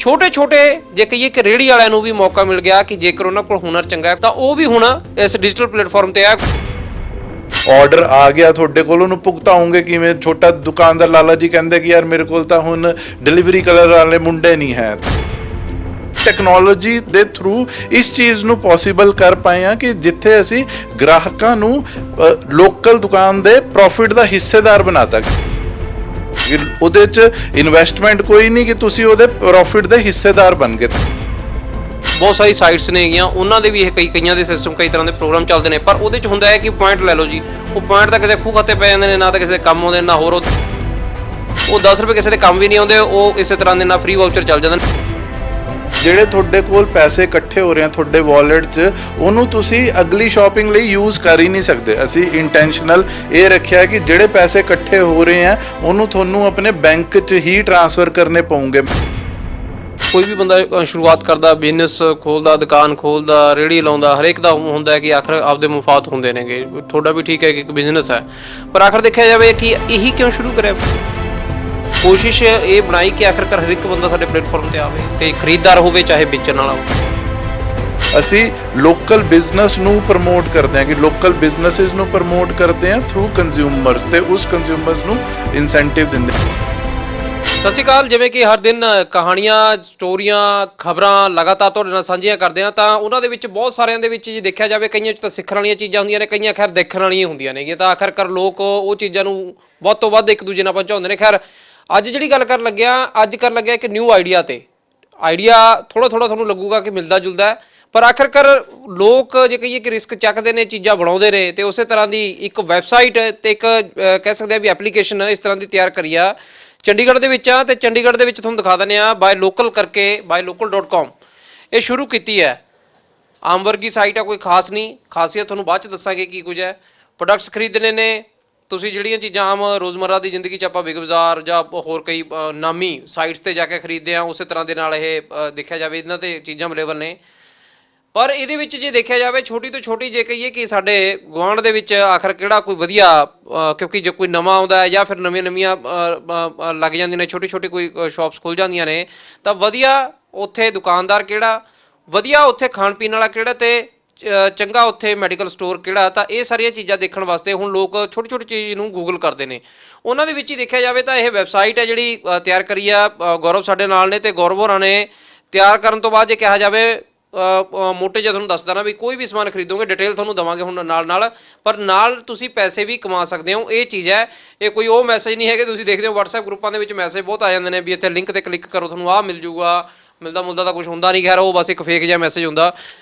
ਛੋਟੇ ਛੋਟੇ ਜੇ ਕਹੀਏ ਕਿ ਰੇਹੜੀ ਵਾਲਿਆਂ ਨੂੰ ਵੀ ਮੌਕਾ ਮਿਲ ਗਿਆ ਕਿ ਜੇਕਰ ਉਹਨਾਂ ਕੋਲ ਹੁਨਰ ਚੰਗਾ ਹੈ ਤਾਂ ਉਹ ਵੀ ਹੁਣ ਇਸ ਡਿਜੀਟਲ ਪਲੇਟਫਾਰਮ ਤੇ ਆ। ਆਰਡਰ ਆ ਗਿਆ ਤੁਹਾਡੇ ਕੋਲ, ਉਹਨੂੰ ਭੁਗਤਾਉਂਗੇ ਕਿਵੇਂ? ਛੋਟਾ ਦੁਕਾਨਦਾਰ ਲਾਲਾ ਜੀ ਕਹਿੰਦੇ ਕਿ ਯਾਰ ਮੇਰੇ ਕੋਲ ਤਾਂ ਹੁਣ ਡਿਲੀਵਰੀ ਕਲਰ ਵਾਲੇ ਮੁੰਡੇ ਨਹੀਂ ਹੈ। ਟੈਕਨੋਲੋਜੀ ਦੇ ਥਰੂ ਇਸ ਚੀਜ਼ ਨੂੰ ਪੋਸੀਬਲ ਕਰ ਪਾਏ ਆ ਕਿ ਜਿੱਥੇ ਅਸੀਂ ਗ੍ਰਾਹਕਾਂ ਨੂੰ ਲੋਕਲ ਦੁਕਾਨ ਦੇ ਪ੍ਰੋਫਿਟ ਦਾ ਹਿੱਸੇਦਾਰ ਬਣਾਤਾ। ਉਹਦੇ 'ਚ ਇਨਵੈਸਟਮੈਂਟ ਕੋਈ ਨਹੀਂ ਕਿ ਤੁਸੀਂ ਉਹਦੇ ਪ੍ਰੋਫਿਟ ਦੇ ਹਿੱਸੇਦਾਰ ਬਣ ਗਏ। ਬਹੁਤ ਸਾਰੀ ਸਾਈਟਸ ਨੇ ਹੈਗੀਆਂ, ਉਹਨਾਂ ਦੇ ਵੀ ਇਹ ਕਈਆਂ ਦੇ ਸਿਸਟਮ ਕਈ ਤਰ੍ਹਾਂ ਦੇ ਪ੍ਰੋਗਰਾਮ ਚੱਲਦੇ ਨੇ, ਪਰ ਉਹਦੇ 'ਚ ਹੁੰਦਾ ਹੈ ਕਿ ਪੁਆਇੰਟ ਲੈ ਲਓ ਜੀ, ਉਹ ਪੁਆਇੰਟ ਤਾਂ ਕਿਸੇ ਖੂਹ ਖਾਤੇ ਪੈ ਜਾਂਦੇ ਨੇ, ਨਾ ਤਾਂ ਕਿਸੇ ਦੇ ਕੰਮ ਆਉਂਦੇ ਨਾ ਹੋਰ। ਉਹ 10 ਰੁਪਏ ਕਿਸੇ ਦੇ ਕੰਮ ਵੀ ਨਹੀਂ ਆਉਂਦੇ, ਉਹ ਇਸੇ ਤਰ੍ਹਾਂ ਦੇ ਨਾਲ ਫ੍ਰੀ ਵਾਊਚਰ ਚੱਲ ਜਾਂਦੇ ਨੇ। ਜਿਹੜੇ ਤੁਹਾਡੇ ਕੋਲ ਪੈਸੇ ਇਕੱਠੇ ਹੋ ਰਹੇ ਆ ਤੁਹਾਡੇ ਵਾਲਟ 'ਚ, ਉਹਨੂੰ ਤੁਸੀਂ ਅਗਲੀ ਸ਼ਾਪਿੰਗ ਲਈ ਯੂਜ਼ ਕਰ ਹੀ ਨਹੀਂ ਸਕਦੇ। ਅਸੀਂ ਇੰਟੈਂਸ਼ਨਲ ਇਹ ਰੱਖਿਆ ਕਿ ਜਿਹੜੇ ਪੈਸੇ ਇਕੱਠੇ ਹੋ ਰਹੇ ਆ ਉਹਨੂੰ ਤੁਹਾਨੂੰ ਆਪਣੇ ਬੈਂਕ 'ਚ ਹੀ ਟ੍ਰਾਂਸਫਰ ਕਰਨੇ ਪਊਗੇ। ਕੋਈ ਵੀ ਬੰਦਾ ਸ਼ੁਰੂਆਤ ਕਰਦਾ, ਬਿਜ਼ਨਸ ਖੋਲਦਾ, ਦੁਕਾਨ ਖੋਲਦਾ, ਰੇਹੜੀ ਲਾਉਂਦਾ, ਹਰੇਕ ਦਾ ਹੁੰਦਾ ਹੈ ਕਿ ਆਖਰ ਆਪਦੇ ਮੁਫਾਦ ਹੁੰਦੇ ਨੇਗੇ। ਤੁਹਾਡਾ ਵੀ ਠੀਕ ਹੈ ਕਿ ਇੱਕ ਬਿਜ਼ਨਸ ਹੈ, ਪਰ ਆਖਰ ਦੇਖਿਆ ਜਾਵੇ ਕਿ ਇਹੀ ਕਿਉਂ ਸ਼ੁਰੂ ਕਰਿਆ? ਕੋਸ਼ਿਸ਼ ਇਹ ਬਣਾਈ ਕਿ ਆਖਰਕਾਰ ਹਰ ਇੱਕ ਬੰਦਾ ਸਾਡੇ ਪਲੇਟਫਾਰਮ ਤੇ ਆਵੇ ਤੇ ਖਰੀਦਦਾਰ ਹੋਵੇ ਚਾਹੇ ਵੇਚਣ ਵਾਲਾ ਹੋਵੇ। ਅਸੀਂ ਲੋਕਲ ਬਿਜ਼ਨਸ ਨੂੰ ਪ੍ਰਮੋਟ ਕਰਦੇ ਹਾਂ ਕਿ ਲੋਕਲ ਬਿਜ਼ਨੈਸਿਸ ਨੂੰ ਪ੍ਰਮੋਟ ਕਰਦੇ ਹਾਂ ਥਰੂ ਕੰਜ਼ਿਊਮਰਸ, ਤੇ ਉਸ ਕੰਜ਼ਿਊਮਰਸ ਨੂੰ ਇਨਸੈਂਟਿਵ ਦਿੰਦੇ ਹਾਂ। ਸਤਿ ਸ਼੍ਰੀ ਅਕਾਲ। ਜਿਵੇਂ ਕਿ ਹਰ ਦਿਨ ਕਹਾਣੀਆਂ, ਸਟੋਰੀਆਂ, ਖਬਰਾਂ ਲਗਾਤਾਰ ਤੁਹਾਡੇ ਨਾਲ ਸਾਂਝੀਆਂ ਕਰਦੇ ਹਾਂ, ਤਾਂ ਉਹਨਾਂ ਦੇ ਵਿੱਚ ਬਹੁਤ ਸਾਰਿਆਂ ਦੇ ਵਿੱਚ ਜੇ ਦੇਖਿਆ ਜਾਵੇ ਕਈਆਂ 'ਚ ਤਾਂ ਸਿੱਖਣ ਵਾਲੀਆਂ ਚੀਜ਼ਾਂ ਹੁੰਦੀਆਂ ਨੇ, ਕਈਆਂ ਖੈਰ ਦੇਖਣ ਵਾਲੀਆਂ ਹੁੰਦੀਆਂ ਨੇਗੀਆਂ, ਤਾਂ ਆਖਰਕਾਰ ਲੋਕ ਉਹ ਚੀਜ਼ਾਂ ਨੂੰ ਵੱਧ ਤੋਂ ਵੱਧ ਇੱਕ ਦੂਜੇ ਨਾਲ ਪਹੁੰਚਾਉਂਦੇ ਨੇ। ਖੈਰ ਅੱਜ ਜਿਹੜੀ ਗੱਲ ਕਰਨ ਲੱਗਿਆ ਇੱਕ ਨਿਊ ਆਈਡੀਆ ਤੇ। ਆਈਡੀਆ ਥੋੜਾ ਤੁਹਾਨੂੰ ਲੱਗੂਗਾ ਕਿ ਮਿਲਦਾ ਜੁਲਦਾ ਹੈ, ਪਰ ਆਖਰਕਾਰ ਲੋਕ ਜੇ ਕਹੀਏ ਕਿ ਰਿਸਕ ਚੱਕਦੇ ਨੇ, ਚੀਜ਼ਾਂ ਬਣਾਉਂਦੇ ਨੇ, ਤੇ ਉਸੇ ਤਰ੍ਹਾਂ ਦੀ ਇੱਕ ਵੈਬਸਾਈਟ ਤੇ ਇੱਕ ਕਹਿ ਸਕਦੇ ਆ ਵੀ ਐਪਲੀਕੇਸ਼ਨ ਇਸ ਤਰ੍ਹਾਂ ਦੀ ਤਿਆਰ ਕਰੀ ਆ ਚੰਡੀਗੜ੍ਹ ਦੇ ਵਿੱਚ ਆ। ਤੇ ਚੰਡੀਗੜ੍ਹ ਦੇ ਵਿੱਚ ਤੁਹਾਨੂੰ ਦਿਖਾ ਦਿੰਦੇ ਆ ਬਾਏ ਲੋਕਲ ਕਰਕੇ, buylocal.com ਇਹ ਸ਼ੁਰੂ ਕੀਤੀ ਹੈ। ਆਮ ਵਰਗੀ ਸਾਈਟ ਆ, ਕੋਈ ਖਾਸ ਨਹੀਂ, ਖਾਸੀਅਤ ਤੁਹਾਨੂੰ ਬਾਅਦ 'ਚ ਦੱਸਾਂਗੇ ਕੀ ਕੁਝ ਹੈ। ਪ੍ਰੋਡਕਟਸ ਖਰੀਦਣੇ ਨੇ ਤੁਸੀਂ, ਜਿਹੜੀਆਂ ਚੀਜ਼ਾਂ ਆਮ ਰੋਜ਼ਮर्रा ਦੀ ਜ਼ਿੰਦਗੀ 'ਚ ਆਪਾਂ ਬਿਗ ਬਾਜ਼ਾਰ ਜਾਂ ਹੋਰ ਕਈ ਨਾਮੀ ਸਾਈਟਸ ਤੇ ਜਾ ਕੇ ਖਰੀਦਦੇ ਹਾਂ, ਉਸੇ ਤਰ੍ਹਾਂ ਦੇ ਨਾਲ ਇਹ ਦੇਖਿਆ ਜਾਵੇ ਇਹਨਾਂ ਤੇ ਚੀਜ਼ਾਂ ਅਵੇਲੇਬਲ ਨੇ। ਪਰ ਇਹਦੇ ਵਿੱਚ ਜੇ ਦੇਖਿਆ ਜਾਵੇ ਛੋਟੀ ਤੋਂ ਛੋਟੀ ਜੇ ਕਹੀਏ ਕਿ ਸਾਡੇ ਗੁਆਂਢ ਦੇ ਵਿੱਚ ਆਖਰ ਕਿਹੜਾ ਕੋਈ ਵਧੀਆ, ਕਿਉਂਕਿ ਜੇ ਕੋਈ ਨਵਾਂ ਆਉਂਦਾ ਹੈ ਜਾਂ ਫਿਰ ਨਵੀਆਂ ਲੱਗ ਜਾਂਦੀਆਂ ਨੇ, ਛੋਟੀ ਕੋਈ ਸ਼ਾਪਸ ਖੁੱਲ੍ਹ ਜਾਂਦੀਆਂ ਨੇ, ਤਾਂ ਵਧੀਆ ਉੱਥੇ ਦੁਕਾਨਦਾਰ ਕਿਹੜਾ, ਵਧੀਆ ਉੱਥੇ ਖਾਣ ਪੀਣ ਵਾਲਾ ਕਿਹੜਾ, ਤੇ ਚੰਗਾ ਉੱਥੇ ਮੈਡੀਕਲ ਸਟੋਰ ਕਿਹੜਾ। ਤਾਂ ਇਹ ਸਾਰੀਆਂ ਚੀਜ਼ਾਂ ਦੇਖਣ ਵਾਸਤੇ ਹੁਣ ਲੋਕ ਛੋਟੀ ਚੀਜ਼ ਨੂੰ ਗੂਗਲ ਕਰਦੇ ਨੇ। ਉਹਨਾਂ ਦੇ ਵਿੱਚ ਹੀ ਦੇਖਿਆ ਜਾਵੇ ਤਾਂ ਇਹ ਵੈਬਸਾਈਟ ਹੈ ਜਿਹੜੀ ਤਿਆਰ ਕਰੀ ਆ ਗੌਰਵ ਸਾਡੇ ਨਾਲ ਨੇ, ਤੇ ਗੌਰਵ ਹੋਰਾਂ ਨੇ ਤਿਆਰ ਕਰਨ ਤੋਂ ਬਾਅਦ ਜੇ ਕਿਹਾ ਜਾਵੇ ਮੋਟੇ ਜਿਹਾ ਤੁਹਾਨੂੰ ਦੱਸਦਾ ਨਾ ਵੀ ਕੋਈ ਵੀ ਸਮਾਨ ਖਰੀਦੋਗੇ ਡਿਟੇਲ ਤੁਹਾਨੂੰ ਦੇਵਾਂਗੇ ਹੁਣ ਨਾਲ, ਪਰ ਨਾਲ ਤੁਸੀਂ ਪੈਸੇ ਵੀ ਕਮਾ ਸਕਦੇ ਹੋ। ਇਹ ਚੀਜ਼ ਹੈ, ਇਹ ਕੋਈ ਉਹ ਮੈਸੇਜ ਨਹੀਂ ਹੈਗੇ ਤੁਸੀਂ ਦੇਖਦੇ ਹੋ WhatsApp ਗਰੁੱਪਾਂ ਦੇ ਵਿੱਚ ਮੈਸੇਜ ਬਹੁਤ ਆ ਜਾਂਦੇ ਨੇ ਵੀ ਇੱਥੇ ਲਿੰਕ ਤੇ ਕਲਿੱਕ ਕਰੋ ਤੁਹਾਨੂੰ ਆਹ ਮਿਲ ਜੂਗਾ। ਮਿਲਦਾ ਤਾਂ ਕੁਝ ਹੁੰਦਾ ਨਹੀਂ, ਖੈਰ ਉਹ ਬਸ ਇੱਕ ਫੇਕ ਜਿਹਾ ਮੈਸੇਜ ਹੁੰਦਾ।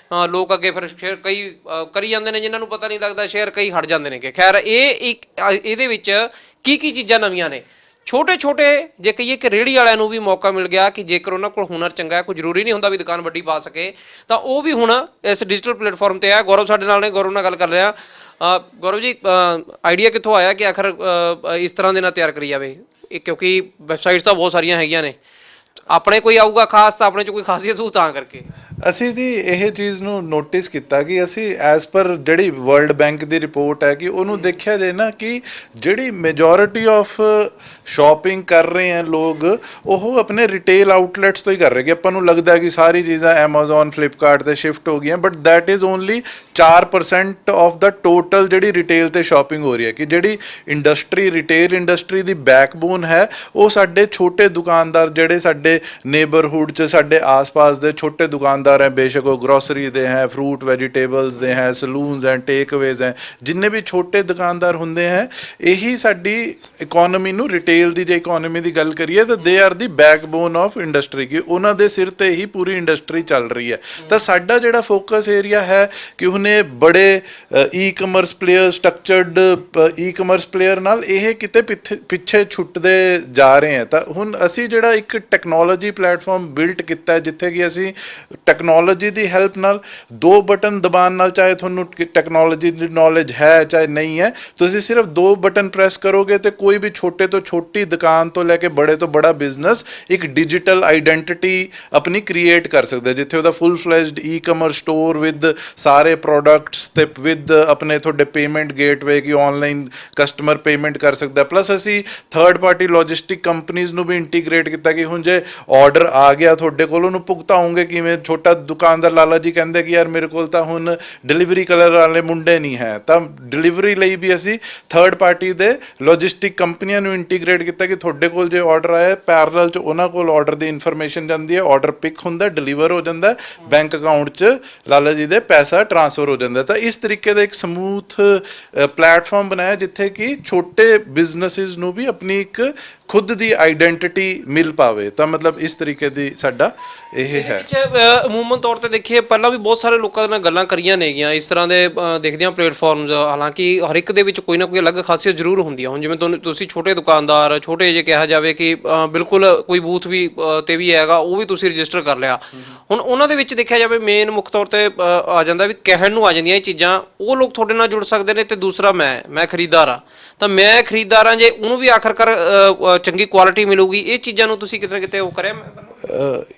ਲੋਕ ਅੱਗੇ ਫਿਰ ਸ਼ੇਅਰ ਕਈ ਕਰੀ ਜਾਂਦੇ ਨੇ, ਜਿਨ੍ਹਾਂ ਨੂੰ ਪਤਾ ਨਹੀਂ ਲੱਗਦਾ ਸ਼ੇਅਰ ਕਈ ਹਟ ਜਾਂਦੇ ਨੇ। ਖੈਰ ਇਹਦੇ ਵਿੱਚ ਕੀ ਚੀਜ਼ਾਂ ਨਵੀਆਂ ਨੇ। ਛੋਟੇ ਜੇ ਕਹੀਏ ਕਿ ਰੇਹੜੀ ਵਾਲਿਆਂ ਨੂੰ ਵੀ ਮੌਕਾ ਮਿਲ ਗਿਆ ਕਿ ਜੇਕਰ ਉਹਨਾਂ ਕੋਲ ਹੁਨਰ ਚੰਗਾ ਹੈ, ਕੋਈ ਜ਼ਰੂਰੀ ਨਹੀਂ ਹੁੰਦਾ ਵੀ ਦੁਕਾਨ ਵੱਡੀ ਪਾ ਸਕੇ, ਤਾਂ ਉਹ ਵੀ ਹੁਣ ਇਸ ਡਿਜੀਟਲ ਪਲੇਟਫਾਰਮ ਤੇ ਆ। ਗੌਰਵ ਸਾਡੇ ਨਾਲ ਨੇ, ਗੌਰਵ ਨਾਲ ਗੱਲ ਕਰ ਰਹੇ ਹਾਂ। ਗੌਰਵ ਜੀ, ਆਈਡੀਆ ਕਿੱਥੋਂ ਆਇਆ ਕਿ ਆਖਰ ਇਸ ਤਰ੍ਹਾਂ ਦੇ ਨਾਲ ਤਿਆਰ ਕਰੀ ਜਾਵੇ? ਕਿਉਂਕਿ ਵੈਬਸਾਈਟਸ ਤਾਂ ਬਹੁਤ ਸਾਰੀਆਂ ਹੈਗੀਆਂ ਨੇ, ਆਪਣੇ ਕੋਈ ਆਊਗਾ ਖਾਸ ਤਾਂ ਆਪਣੇ 'ਚ ਕੋਈ ਖਾਸੀਅਤ ਹੋਊ ਤਾਂ ਕਰਕੇ। ਅਸੀਂ ਜੀ ਇਹ ਚੀਜ਼ ਨੂੰ ਨੋਟਿਸ ਕੀਤਾ ਕਿ ਅਸੀਂ ਐਜ਼ ਪਰ ਜਿਹੜੀ ਵਰਲਡ ਬੈਂਕ ਦੀ ਰਿਪੋਰਟ ਹੈ ਕਿ ਉਹਨੂੰ ਦੇਖਿਆ ਜਾਏ ਨਾ ਕਿ ਜਿਹੜੀ ਮੈਜੋਰਿਟੀ ਆਫ ਸ਼ਾਪਿੰਗ ਕਰ ਰਹੇ ਆ ਲੋਕ, ਉਹ ਆਪਣੇ ਰਿਟੇਲ ਆਊਟਲੈਟਸ ਤੋਂ ਹੀ ਕਰ ਰਹੇ। ਕਿ ਆਪਾਂ ਨੂੰ ਲੱਗਦਾ ਕਿ ਸਾਰੀ ਚੀਜ਼ਾਂ Amazon, Flipkart ਤੇ ਸ਼ਿਫਟ ਹੋ ਗਈਆਂ, but that is only 4% of the total ਜਿਹੜੀ ਰਿਟੇਲ ਤੇ ਸ਼ਾਪਿੰਗ ਹੋ ਰਹੀ ਹੈ। ਕਿ ਜਿਹੜੀ ਇੰਡਸਟਰੀ, ਰਿਟੇਲ ਇੰਡਸਟਰੀ ਦੀ ਬੈਕਬੋਨ ਹੈ, ਉਹ ਸਾਡੇ ਛੋਟੇ ਦੁਕਾਨਦਾਰ ਜਿਹੜੇ ਸਾਡੇ ਨੇਬਰਹੁੱਡ 'ਚ ਸਾਡੇ ਆਸ-ਪਾਸ ਦੇ ਛੋਟੇ ਦੁਕਾਨਦਾਰ है, बेशक वो ग्रोसरी दे हैं, फ्रूट वेजिटेबल्स दे हैं, सलून्स हैं, टेकअवेज हैं, जिन्ने भी छोटे दुकानदार होंगे हैं, यही साडी इकोनॉमी नू रिटेल दी जे इकोनॉमी दी गल करिए तो they are the backbone of industry की उन्हां दे सिर ते ही पूरी इंडस्ट्री चल रही है। तो साडा जिहड़ा फोकस एरिया है कि उन्हें बड़े e commerce player, structured e commerce player नाल यह किते पिछे छुटते जा रहे हैं। तो हुण असी जिहड़ा एक टैक्नोलॉजी प्लेटफॉर्म बिल्ट किया जिथे कि असी ਟੈਕਨੋਲੋਜੀ ਦੀ ਹੈਲਪ ਨਾਲ 2 ਬਟਨ ਦਬਾਉਣ ਨਾਲ, ਚਾਹੇ ਤੁਹਾਨੂੰ ਟੈਕਨੋਲੋਜੀ ਦੀ ਨੌਲੇਜ ਹੈ ਚਾਹੇ ਨਹੀਂ ਹੈ, ਤੁਸੀਂ ਸਿਰਫ 2 ਬਟਨ ਪ੍ਰੈਸ ਕਰੋਗੇ ਤੇ ਕੋਈ ਵੀ ਛੋਟੇ ਤੋਂ ਛੋਟੀ ਦੁਕਾਨ ਤੋਂ ਲੈ ਕੇ ਬੜੇ ਤੋਂ ਬੜਾ ਬਿਜ਼ਨਸ ਇੱਕ ਡਿਜੀਟਲ ਆਈਡੈਂਟਿਟੀ ਆਪਣੀ ਕ੍ਰੀਏਟ ਕਰ ਸਕਦਾ ਹੈ, ਜਿੱਥੇ ਉਹਦਾ ਫੁੱਲ ਫਲੈਜਡ ਈ-ਕਮਰਸ ਸਟੋਰ ਵਿਦ ਸਾਰੇ ਪ੍ਰੋਡਕਟਸ ਤੇ ਵਿਦ ਆਪਣੇ ਤੁਹਾਡੇ ਪੇਮੈਂਟ ਗੇਟਵੇ ਕਿ ਆਨਲਾਈਨ ਕਸਟਮਰ ਪੇਮੈਂਟ ਕਰ ਸਕਦਾ। ਪਲੱਸ ਅਸੀਂ ਥਰਡ ਪਾਰਟੀ ਲੌਜਿਸਟਿਕ ਕੰਪਨੀਜ਼ ਨੂੰ ਵੀ ਇੰਟੀਗ੍ਰੇਟ ਕੀਤਾ ਕਿ ਹੁਣ ਜੇ ਆਰਡਰ ਆ ਗਿਆ ਤੁਹਾਡੇ ਕੋਲ, ਉਹਨੂੰ ਭੁਗਤਾਉਂਗੇ ਕਿਵੇਂ? ਛੋਟਾ ਦੁਕਾਨਦਾਰ ਲਾਲਾ ਜੀ ਕਹਿੰਦੇ ਕਿ ਯਾਰ ਮੇਰੇ ਕੋਲ ਤਾਂ ਹੁਣ ਡਿਲੀਵਰੀ ਕਲਰ ਵਾਲੇ ਮੁੰਡੇ ਨਹੀਂ ਹੈ, ਤਾਂ ਡਿਲੀਵਰੀ ਲਈ ਵੀ ਅਸੀਂ ਥਰਡ ਪਾਰਟੀ ਦੇ ਲੌਜਿਸਟਿਕ ਕੰਪਨੀਆਂ ਨੂੰ ਇੰਟੀਗ੍ਰੇਟ ਕੀਤਾ ਕਿ ਤੁਹਾਡੇ ਕੋਲ ਜੇ ਆਰਡਰ ਆਇਆ ਪੈਰਲਲ 'ਚ ਉਹਨਾਂ ਕੋਲ ਆਰਡਰ ਦੀ ਇਨਫੋਰਮੇਸ਼ਨ ਜਾਂਦੀ ਹੈ, ਆਰਡਰ ਪਿਕ ਹੁੰਦਾ, ਡਿਲੀਵਰ ਹੋ ਜਾਂਦਾ, ਬੈਂਕ ਅਕਾਊਂਟ 'ਚ ਲਾਲਾ ਜੀ ਦੇ ਪੈਸਾ ਟ੍ਰਾਂਸਫਰ ਹੋ ਜਾਂਦਾ। ਤਾਂ ਇਸ ਤਰੀਕੇ ਦਾ ਇੱਕ ਸਮੂਥ ਪਲੇਟਫਾਰਮ ਬਣਾਇਆ ਜਿੱਥੇ ਕਿ ਛੋਟੇ ਬਿਜ਼ਨਸਿਸ ਨੂੰ ਵੀ ਆਪਣੀ ਇੱਕ ਖੁਦ ਦੀ ਆਈਡੈਂਟਿਟੀ ਮਿਲ ਪਾਵੇ। ਤਾਂ ਮਤਲਬ ਇਸ ਤਰੀਕੇ ਦੀ ਸਾਡਾ ਇਹ ਹੈ। ਅਮੂਮਨ ਤੌਰ ਤੇ ਦੇਖੀਏ ਪਹਿਲਾਂ ਵੀ ਬਹੁਤ ਸਾਰੇ ਲੋਕਾਂ ਨਾਲ ਗੱਲਾਂ ਕਰੀਆਂ ਨੇਗੀਆਂ ਇਸ ਤਰ੍ਹਾਂ ਦੇ ਦੇਖਦੇ ਹਾਂ ਪਲੇਟਫਾਰਮਸ, ਹਾਲਾਂਕਿ ਹਰ ਇੱਕ ਦੇ ਵਿੱਚ ਕੋਈ ਨਾ ਕੋਈ ਅਲੱਗ ਖਾਸੀਅਤ ਜ਼ਰੂਰ ਹੁੰਦੀ ਆ। ਹੁਣ ਜਿਵੇਂ ਤੁਸੀਂ ਛੋਟੇ ਦੁਕਾਨਦਾਰ, ਛੋਟੇ ਜੇ ਕਿਹਾ ਜਾਵੇ ਕਿ ਬਿਲਕੁਲ ਕੋਈ ਬੂਥ ਵੀ ਤੇ ਵੀ ਹੈਗਾ, ਉਹ ਵੀ ਤੁਸੀਂ ਰਜਿਸਟਰ ਕਰ ਲਿਆ। ਹੁਣ ਉਹਨਾਂ ਦੇ ਵਿੱਚ ਦੇਖਿਆ ਜਾਵੇ ਮੇਨ ਮੁੱਖ ਤੌਰ ਤੇ ਆ ਜਾਂਦਾ ਵੀ ਕਹਿਣ ਨੂੰ ਆ ਜਾਂਦੀਆਂ ਇਹ ਚੀਜ਼ਾਂ, ਉਹ ਲੋਕ ਤੁਹਾਡੇ ਨਾਲ ਜੁੜ ਸਕਦੇ ਨੇ, ਤੇ ਦੂਸਰਾ ਮੈਂ ਖਰੀਦਦਾਰ ਆ, ਤਾਂ ਮੈਂ ਖਰੀਦਦਾਰ ਆ, ਜੇ ਉਹਨੂੰ ਵੀ ਆਖਰਕਾਰ ਚੰਗੀ ਕੁਆਲਿਟੀ ਮਿਲੂਗੀ। ਇਹ ਚੀਜ਼ਾਂ ਨੂੰ ਤੁਸੀਂ ਕਿਤੇ ਨਾ ਕਿਤੇ ਉਹ ਕਰਿਆ?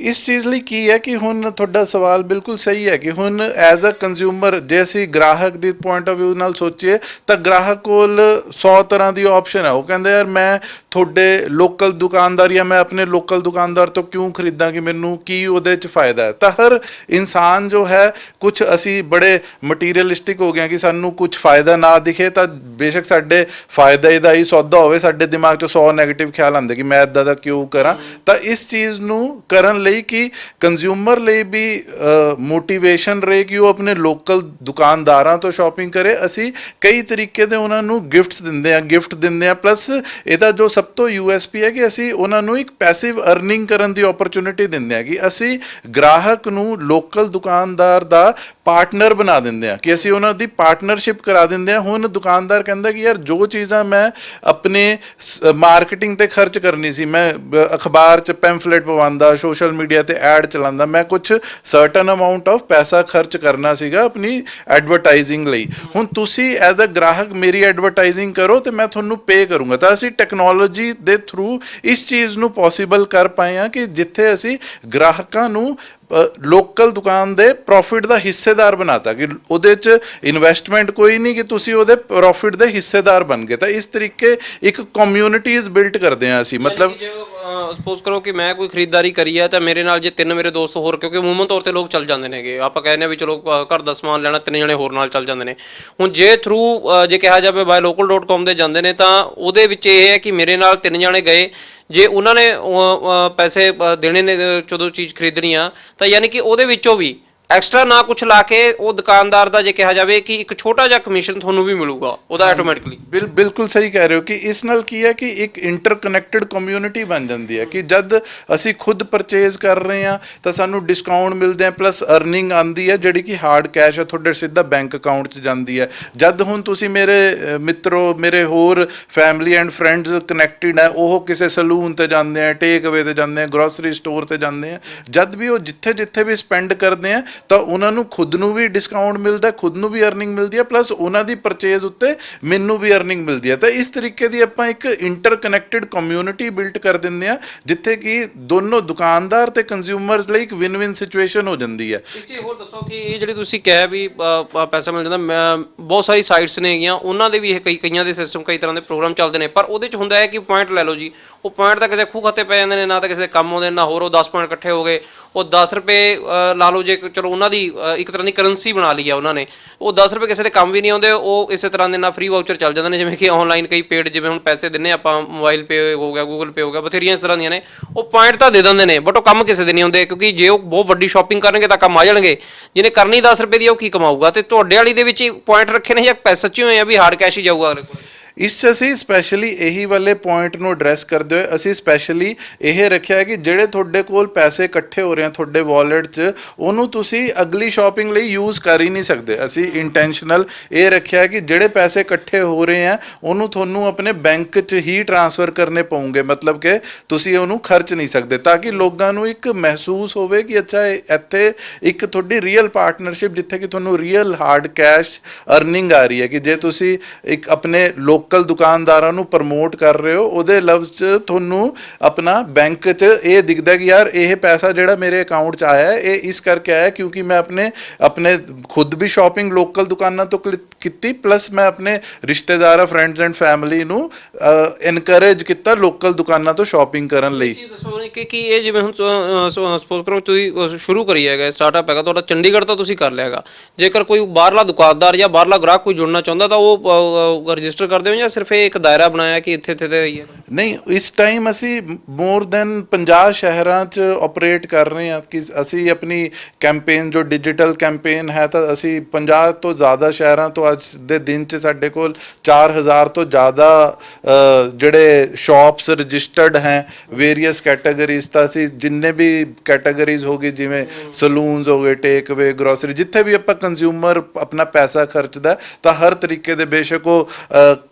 ਇਸ ਚੀਜ਼ ਲਈ ਕੀ ਹੈ ਕਿ ਹੁਣ ਤੁਹਾਡਾ ਸਵਾਲ ਬਿਲਕੁਲ ਸਹੀ ਹੈ ਕਿ ਹੁਣ ਐਜ਼ ਅ ਕੰਜ਼ਿਊਮਰ ਜੇ ਅਸੀਂ ਗ੍ਰਾਹਕ ਦੀ ਪੁਆਇੰਟ ਆਫ ਵਿਊ ਨਾਲ ਸੋਚੀਏ ਤਾਂ ਗ੍ਰਾਹਕ ਕੋਲ 100 ਤਰ੍ਹਾਂ ਦੀ ਆਪਸ਼ਨ ਹੈ। ਉਹ ਕਹਿੰਦੇ ਯਾਰ ਮੈਂ ਤੁਹਾਡੇ ਲੋਕਲ ਦੁਕਾਨਦਾਰ ਜਾਂ ਮੈਂ ਆਪਣੇ ਲੋਕਲ ਦੁਕਾਨਦਾਰ ਤੋਂ ਕਿਉਂ ਖਰੀਦਾਂ, ਕਿ ਮੈਨੂੰ ਕੀ ਉਹਦੇ 'ਚ ਫਾਇਦਾ ਹੈ। ਤਾਂ ਹਰ ਇਨਸਾਨ ਜੋ ਹੈ, ਕੁਝ ਅਸੀਂ ਬੜੇ ਮਟੀਰੀਅਲਿਸਟਿਕ ਹੋ ਗਏ ਕਿ ਸਾਨੂੰ ਕੁਝ ਫਾਇਦਾ ਨਾ ਦਿਖੇ ਤਾਂ ਬੇਸ਼ੱਕ ਸਾਡੇ ਫਾਇਦਾ ਦਾ ਹੀ ਸੌਦਾ ਹੋਵੇ, ਸਾਡੇ ਦਿਮਾਗ 'ਚ 100 ਨੈਗੇਟਿਵ ਖਿਆਲ ਆਉਂਦੇ ਕਿ ਮੈਂ ਇੱਦਾਂ ਦਾ ਕਿਉਂ ਕਰਾਂ। ਤਾਂ ਇਸ ਚੀਜ਼ ਨੂੰ ਕਰਨ ਲਈ ਕਿ ਕੰਜ਼ਿਊਮਰ ਲਈ ਵੀ ਮੋਟੀਵੇਸ਼ਨ ਰਹੇ ਕਿ ਉਹ ਆਪਣੇ ਲੋਕਲ ਦੁਕਾਨਦਾਰਾਂ ਤੋਂ ਸ਼ਾਪਿੰਗ ਕਰੇ। ਅਸੀਂ ਕਈ ਤਰੀਕੇ ਦੇ ਉਹਨਾਂ ਨੂੰ ਗਿਫਟ ਦਿੰਦੇ ਹਾਂ। ਪਲੱਸ ਇਹਦਾ ਜੋ ਸਭ ਤੋਂ USP ਹੈ ਕਿ ਅਸੀਂ ਉਹਨਾਂ ਨੂੰ ਇੱਕ ਪੈਸਿਵ ਅਰਨਿੰਗ ਕਰਨ ਦੀ ਓਪਰਚੁਨਿਟੀ ਦਿੰਦੇ ਹਾਂ ਕਿ ਅਸੀਂ ਗ੍ਰਾਹਕ ਨੂੰ ਲੋਕਲ ਦੁਕਾਨਦਾਰ ਦਾ ਪਾਰਟਨਰ ਬਣਾ ਦਿੰਦੇ ਹਾਂ, ਕਿ ਅਸੀਂ ਉਹਨਾਂ ਦੀ ਪਾਰਟਨਰਸ਼ਿਪ ਕਰਾ ਦਿੰਦੇ ਹਾਂ। ਹੁਣ ਦੁਕਾਨਦਾਰ ਕਹਿੰਦਾ ਕਿ ਯਾਰ ਜੋ ਚੀਜ਼ਾਂ ਮੈਂ ਆਪਣੇ ਮਾਰਕੀਟਿੰਗ ਤੇ ਖਰਚ ਕਰਨੀ ਸੀ, ਮੈਂ ਅਖਬਾਰ 'ਚ ਪੈਂਫਲੇਟ ਪਵਾਉਂਦਾ, ਸੋਸ਼ਲ ਮੀਡੀਆ ਤੇ ਐਡ ਚਲਾਉਂਦਾ, ਮੈਂ ਕੁਝ ਸਰਟਨ ਅਮਾਊਂਟ ਆਫ ਪੈਸਾ ਖਰਚ ਕਰਨਾ ਸੀਗਾ ਆਪਣੀ ਐਡਵਰਟਾਈਜ਼ਿੰਗ ਲਈ। ਹੁਣ ਤੁਸੀਂ ਐਜ਼ ਅ ਗ੍ਰਾਹਕ ਮੇਰੀ ਐਡਵਰਟਾਈਜ਼ਿੰਗ ਕਰੋ ਤੇ ਮੈਂ ਤੁਹਾਨੂੰ ਪੇ ਕਰੂੰਗਾ। ਤਾਂ ਅਸੀਂ ਟੈਕਨੋਲੋਜੀ ਦੇ ਥਰੂ ਇਸ ਚੀਜ਼ ਨੂੰ ਪੋਸੀਬਲ ਕਰ ਪਾਏ ਹਾਂ ਕਿ ਜਿੱਥੇ ਅਸੀਂ ਗ੍ਰਾਹਕਾਂ ਨੂੰ ਲੋਕਲ ਦੁਕਾਨ ਦੇ ਪ੍ਰੋਫਿਟ ਦਾ ਹਿੱਸੇਦਾਰ ਬਣਾਤਾ, ਕਿ ਉਹਦੇ 'ਚ ਇਨਵੈਸਟਮੈਂਟ ਕੋਈ ਨਹੀਂ, ਕਿ ਤੁਸੀਂ ਉਹਦੇ ਪ੍ਰੋਫਿਟ ਦੇ ਹਿੱਸੇਦਾਰ ਬਣ ਗਏ। ਤਾਂ ਇਸ ਤਰੀਕੇ ਇੱਕ ਕਮਿਊਨਿਟੀਜ਼ ਬਿਲਟ ਕਰਦੇ ਹਾਂ ਅਸੀਂ। ਮਤਲਬ ਸਪੋਜ਼ ਕਰੋ ਕਿ ਮੈਂ ਕੋਈ ਖਰੀਦਦਾਰੀ ਕਰੀ ਆ ਤਾਂ ਮੇਰੇ ਨਾਲ ਜੇ 3 ਮੇਰੇ ਦੋਸਤ ਹੋਰ, ਕਿਉਂਕਿ ਅਮੂਮਨ ਤੌਰ ਤੇ ਲੋਕ ਚੱਲ ਜਾਂਦੇ ਨੇਗੇ, ਆਪਾਂ ਕਹਿੰਦੇ ਆ ਵੀ ਚਲੋ ਘਰ ਦਾ ਸਮਾਨ ਲੈਣਾ 3 ਜਣੇ ਹੋਰ ਨਾਲ ਚੱਲ ਜਾਂਦੇ ਨੇ। ਹੁਣ ਜੇ ਥਰੂ ਜੇ ਕਿਹਾ ਜਾਵੇ buylocal.com ਦੇ ਜਾਂਦੇ ਨੇ ਤਾਂ ਉਹਦੇ ਵਿੱਚ ਇਹ ਹੈ ਕਿ ਮੇਰੇ ਨਾਲ 3 ਜਣੇ ਗਏ, ਜੇ ਉਹਨਾਂ ਨੇ ਪੈਸੇ ਦੇਣੇ ਨੇ ਜਦੋਂ ਚੀਜ਼ ਖਰੀਦਣੀ ਆ ਤਾਂ ਯਾਨੀ ਕਿ ਉਹਦੇ ਵਿੱਚੋਂ ਵੀ ਐਕਸਟਰਾ ਨਾ ਕੁਝ ਲਾ ਕੇ ਉਹ ਦੁਕਾਨਦਾਰ ਦਾ ਜੇ ਕਿਹਾ ਜਾਵੇ ਕਿ ਇੱਕ ਛੋਟਾ ਜਿਹਾ ਕਮਿਸ਼ਨ ਤੁਹਾਨੂੰ ਵੀ ਮਿਲੂਗਾ ਉਹਦਾ ਆਟੋਮੈਟਿਕਲੀ। ਬਿਲਕੁਲ ਸਹੀ ਕਹਿ ਰਹੇ ਹੋ ਕਿ ਇਸ ਨਾਲ ਕੀ ਹੈ ਕਿ ਇੱਕ ਇੰਟਰਕਨੈਕਟਡ ਕਮਿਊਨਿਟੀ ਬਣ ਜਾਂਦੀ ਹੈ ਕਿ ਜਦ ਅਸੀਂ ਖੁਦ ਪਰਚੇਜ਼ ਕਰ ਰਹੇ ਹਾਂ ਤਾਂ ਸਾਨੂੰ ਡਿਸਕਾਊਂਟ ਮਿਲਦੇ ਆ, ਪਲੱਸ ਅਰਨਿੰਗ ਆਉਂਦੀ ਹੈ ਜਿਹੜੀ ਕਿ ਹਾਰਡ ਕੈਸ਼ ਹੈ ਤੁਹਾਡੇ ਸਿੱਧਾ ਬੈਂਕ ਅਕਾਊਂਟ 'ਚ ਜਾਂਦੀ ਹੈ। ਜਦ ਹੁਣ ਤੁਸੀਂ ਮੇਰੇ ਮਿੱਤਰੋ, ਮੇਰੇ ਹੋਰ ਫੈਮਿਲੀ ਐਂਡ ਫਰੈਂਡਸ ਕਨੈਕਟਿਡ ਹੈ, ਉਹ ਕਿਸੇ ਸਲੂਨ ਤੇ ਜਾਂਦੇ ਆ, ਟੇਕ ਅਵੇ ਤੇ ਜਾਂਦੇ ਆ, ਗਰੋਸਰੀ ਸਟੋਰ ਤੇ ਜਾਂਦੇ ਆ, ਜਦ ਵੀ ਉਹ ਜਿੱਥੇ ਵੀ ਸਪੈਂਡ ਕਰਦੇ ਆ ਤਾਂ ਉਹਨਾਂ ਨੂੰ ਖੁਦ ਨੂੰ ਵੀ ਡਿਸਕਾਊਂਟ ਮਿਲਦਾ, ਖੁਦ ਨੂੰ ਵੀ ਅਰਨਿੰਗ ਮਿਲਦੀ ਹੈ, ਪਲੱਸ ਉਹਨਾਂ ਦੀ ਪਰਚੇਜ਼ ਉੱਤੇ ਮੈਨੂੰ ਵੀ ਅਰਨਿੰਗ ਮਿਲਦੀ ਹੈ। ਤਾਂ ਇਸ ਤਰੀਕੇ ਦੀ ਆਪਾਂ ਇੱਕ ਇੰਟਰਕਨੈਕਟਿਡ ਕਮਿਊਨਿਟੀ ਬਿਲਟ ਕਰ ਦਿੰਦੇ ਆ ਜਿੱਥੇ ਕਿ ਦੋਨੋਂ ਦੁਕਾਨਦਾਰ ਤੇ ਕੰਜ਼ਿਊਮਰਸ ਲਈ ਇੱਕ ਵਿਨ-ਵਿਨ ਸਿਚੁਏਸ਼ਨ ਹੋ ਜਾਂਦੀ ਹੈ। ਇੱਕ ਚੀਜ਼ ਹੋਰ ਦੱਸੋ ਕਿ ਇਹ ਜਿਹੜੀ ਤੁਸੀਂ ਕਿਹਾ ਵੀ ਪੈਸਾ ਮਿਲ ਜਾਂਦਾ, ਬਹੁਤ ਸਾਰੀ ਸਾਈਟਸ ਨੇ ਹੈਗੀਆਂ, ਉਹਨਾਂ ਦੇ ਵੀ ਇਹ ਕਈਆਂ ਦੇ ਸਿਸਟਮ ਕਈ ਤਰ੍ਹਾਂ ਦੇ ਪ੍ਰੋਗਰਾਮ ਚੱਲਦੇ ਨੇ, ਪਰ ਉਹਦੇ 'ਚ ਹੁੰਦਾ ਹੈ ਕਿ ਪੁਆਇੰਟ ਲੈ ਲਓ ਜੀ, ਉਹ ਪੁਆਇੰਟ ਤਾਂ ਕਿਸੇ ਖੂਹ ਖਾਤੇ ਪੈ ਜਾਂਦੇ ਨੇ, ਨਾ ਤਾਂ ਕਿਸੇ ਦੇ ਕੰਮ ਆਉਂਦੇ, ਨਾ ਹੋਰ। ਉਹ 10 ਪੁਆਇੰਟ ਇਕੱਠੇ ਹੋ ਗਏ, ਉਹ 10 ਰੁਪਏ ਲਾ ਲਓ, ਜੇ ਚਲੋ ਉਹਨਾਂ ਦੀ ਇੱਕ ਤਰ੍ਹਾਂ ਦੀ ਕਰੰਸੀ ਬਣਾ ਲਈ ਆ ਉਹਨਾਂ ਨੇ, ਉਹ 10 ਰੁਪਏ ਕਿਸੇ ਦੇ ਕੰਮ ਵੀ ਨਹੀਂ ਆਉਂਦੇ, ਉਹ ਇਸੇ ਤਰ੍ਹਾਂ ਦੇ ਨਾਲ ਫ੍ਰੀ ਵਾਊਚਰ ਚੱਲ ਜਾਂਦੇ ਨੇ। ਜਿਵੇਂ ਕਿ ਆਨਲਾਈਨ ਕਈ ਪੇਡ, ਜਿਵੇਂ ਹੁਣ ਪੈਸੇ ਦਿੰਨੇ ਆਪਾਂ, ਮੋਬਾਈਲ ਪੇ ਹੋ ਗਿਆ, ਗੂਗਲ ਪੇ ਹੋ ਗਿਆ, ਬਥੇਰੀਆਂ ਇਸ ਤਰ੍ਹਾਂ ਦੀਆਂ ਨੇ, ਉਹ ਪੁਆਇੰਟ ਤਾਂ ਦੇ ਦਿੰਦੇ ਨੇ ਬਟ ਉਹ ਕੰਮ ਕਿਸੇ ਦੇ ਨਹੀਂ ਆਉਂਦੇ, ਕਿਉਂਕਿ ਜੇ ਉਹ ਬਹੁਤ ਵੱਡੀ ਸ਼ਾਪਿੰਗ ਕਰਨਗੇ ਤਾਂ ਕੰਮ ਆ ਜਾਣਗੇ, ਜਿਹਨੇ ਕਰਨੀ 10 ਰੁਪਏ ਦੀ ਉਹ ਕੀ ਕਮਾਊਗਾ। ਤੇ ਤੁਹਾਡੇ ਵਾਲੀ ਦੇ ਵਿੱਚ ਪੁਆਇੰਟ ਰੱਖੇ ਨੇ ਜਾਂ ਪੈਸੇ ਸੱਚੇ ਹੋਏ ਆ ਵੀ ਹਾਰਡ ਕੈਸ਼ ਹੀ ਜਾਊਗਾ ਅਗਲੇ ਕੋਲ? ਇਸ 'ਚ ਅਸੀਂ ਸਪੈਸ਼ਲੀ ਇਹੀ ਵਾਲੇ ਪੁਆਇੰਟ ਨੂੰ ਐਡਰੈਸ ਕਰਦੇ ਹੋਏ ਅਸੀਂ ਸਪੈਸ਼ਲੀ ਇਹ ਰੱਖਿਆ ਕਿ ਜਿਹੜੇ ਤੁਹਾਡੇ ਕੋਲ ਪੈਸੇ ਇਕੱਠੇ ਹੋ ਰਹੇ ਆ ਤੁਹਾਡੇ ਵਾਲਟ 'ਚ, ਉਹਨੂੰ ਤੁਸੀਂ ਅਗਲੀ ਸ਼ਾਪਿੰਗ ਲਈ ਯੂਜ਼ ਕਰ ਹੀ ਨਹੀਂ ਸਕਦੇ। ਅਸੀਂ ਇੰਟੈਂਸ਼ਨਲ ਇਹ ਰੱਖਿਆ ਕਿ ਜਿਹੜੇ ਪੈਸੇ ਇਕੱਠੇ ਹੋ ਰਹੇ ਆ ਉਹਨੂੰ ਤੁਹਾਨੂੰ ਆਪਣੇ ਬੈਂਕ 'ਚ ਹੀ ਟ੍ਰਾਂਸਫਰ ਕਰਨੇ ਪਊਗੇ, ਮਤਲਬ ਕਿ ਤੁਸੀਂ ਉਹਨੂੰ ਖਰਚ ਨਹੀਂ ਸਕਦੇ, ਤਾਂ ਕਿ ਲੋਕਾਂ ਨੂੰ ਇੱਕ ਮਹਿਸੂਸ ਹੋਵੇ ਕਿ ਅੱਛਾ ਇੱਥੇ ਇੱਕ ਤੁਹਾਡੀ ਰੀਅਲ ਪਾਰਟਨਰਸ਼ਿਪ, ਜਿੱਥੇ ਕਿ ਤੁਹਾਨੂੰ ਰੀਅਲ ਹਾਰਡ ਕੈਸ਼ ਅਰਨਿੰਗ ਆ ਰਹੀ ਹੈ। ਕਿ ਜੇ ਤੁਸੀਂ ਇੱਕ ਆਪਣੇ ਲੋਕਲ ਦੁਕਾਨਦਾਰਾਂ ਨੂੰ ਪ੍ਰਮੋਟ ਕਰ ਰਹੇ ਹੋ, ਉਹਦੇ ਲਫ਼ਜ਼ 'ਚ ਤੁਹਾਨੂੰ ਆਪਣਾ ਬੈਂਕ 'ਚ ਇਹ ਦਿਖਦਾ ਕਿ ਯਾਰ ਇਹ ਪੈਸਾ ਜਿਹੜਾ ਮੇਰੇ ਅਕਾਊਂਟ 'ਚ ਆਇਆ ਹੈ ਇਹ ਇਸ ਕਰਕੇ ਆਇਆ ਕਿਉਂਕਿ ਮੈਂ ਆਪਣੇ ਖੁਦ ਵੀ ਸ਼ਾਪਿੰਗ ਲੋਕਲ ਦੁਕਾਨਾਂ ਤੋਂ ਕੀਤੀ, ਪਲੱਸ ਮੈਂ ਆਪਣੇ ਰਿਸ਼ਤੇਦਾਰਾਂ, ਫਰੈਂਡਸ ਐਂਡ ਫੈਮਿਲੀ ਨੂੰ ਇਨਕਰੇਜ ਕੀਤਾ ਲੋਕਲ ਦੁਕਾਨਾਂ ਤੋਂ ਸ਼ਾਪਿੰਗ ਕਰਨ ਲਈ। ਜੀ ਦੱਸੋ ਕਿ ਇਹ ਜਿਵੇਂ ਹੁਣ ਸਪੋਜ਼ ਕਰੋ ਤੁਸੀਂ ਸ਼ੁਰੂ ਕਰੀ ਹੈਗਾ, ਸਟਾਰਟਅਪ ਹੈਗਾ ਤੁਹਾਡਾ, ਚੰਡੀਗੜ੍ਹ ਤਾਂ ਤੁਸੀਂ ਕਰ ਲਿਆ ਹੈਗਾ, ਜੇਕਰ ਕੋਈ ਬਾਹਰਲਾ ਦੁਕਾਨਦਾਰ ਜਾਂ ਬਾਹਰਲਾ ਗ੍ਰਾਹਕ ਕੋਈ ਜੁੜਨਾ ਚਾਹੁੰਦਾ ਤਾਂ ਉਹ ਰਜਿਸਟਰ ਕਰਦੇ ਹੋ ਜਾਂ ਸਿਰਫ ਇਹ ਇੱਕ ਦਾਇਰਾ ਬਣਾਇਆ ਕਿ ਇੱਥੇ ਇੱਥੇ ਤੇ ਹੀ ਹੈ? ਨਹੀਂ, ਇਸ ਟਾਈਮ ਅਸੀਂ ਮੋਰ ਦੈਨ 50 ਸ਼ਹਿਰਾਂ 'ਚ ਆਪਰੇਟ ਕਰ ਰਹੇ ਹਾਂ। ਕਿ ਅਸੀਂ ਆਪਣੀ ਕੈਂਪੇਨ ਜੋ ਡਿਜੀਟਲ ਕੈਂਪੇਨ ਹੈ ਤਾਂ ਅਸੀਂ 50 ਤੋਂ ਜ਼ਿਆਦਾ ਸ਼ਹਿਰਾਂ ਤੋਂ ਅੱਜ ਦੇ ਦਿਨ 'ਚ ਸਾਡੇ ਕੋਲ 4000 ਤੋਂ ਜ਼ਿਆਦਾ ਜਿਹੜੇ ਸ਼ਾਪਸ ਰਜਿਸਟਰਡ ਹੈ ਵੇਰੀਅਸ ਕੈਟਾਗਰੀਜ਼। ਤਾਂ ਅਸੀਂ ਜਿੰਨੇ ਵੀ ਕੈਟਾਗਰੀਜ਼ ਹੋ ਗਈ, ਜਿਵੇਂ ਸਲੂਨਸ ਹੋ ਗਏ, ਟੇਕ ਅਵੇ, ਗਰੋਸਰੀ, ਜਿੱਥੇ ਵੀ ਆਪਾਂ ਕੰਜ਼ਿਊਮਰ ਆਪਣਾ ਪੈਸਾ ਖਰਚਦਾ ਤਾਂ ਹਰ ਤਰੀਕੇ ਦੇ, ਬੇਸ਼ੱਕ ਉਹ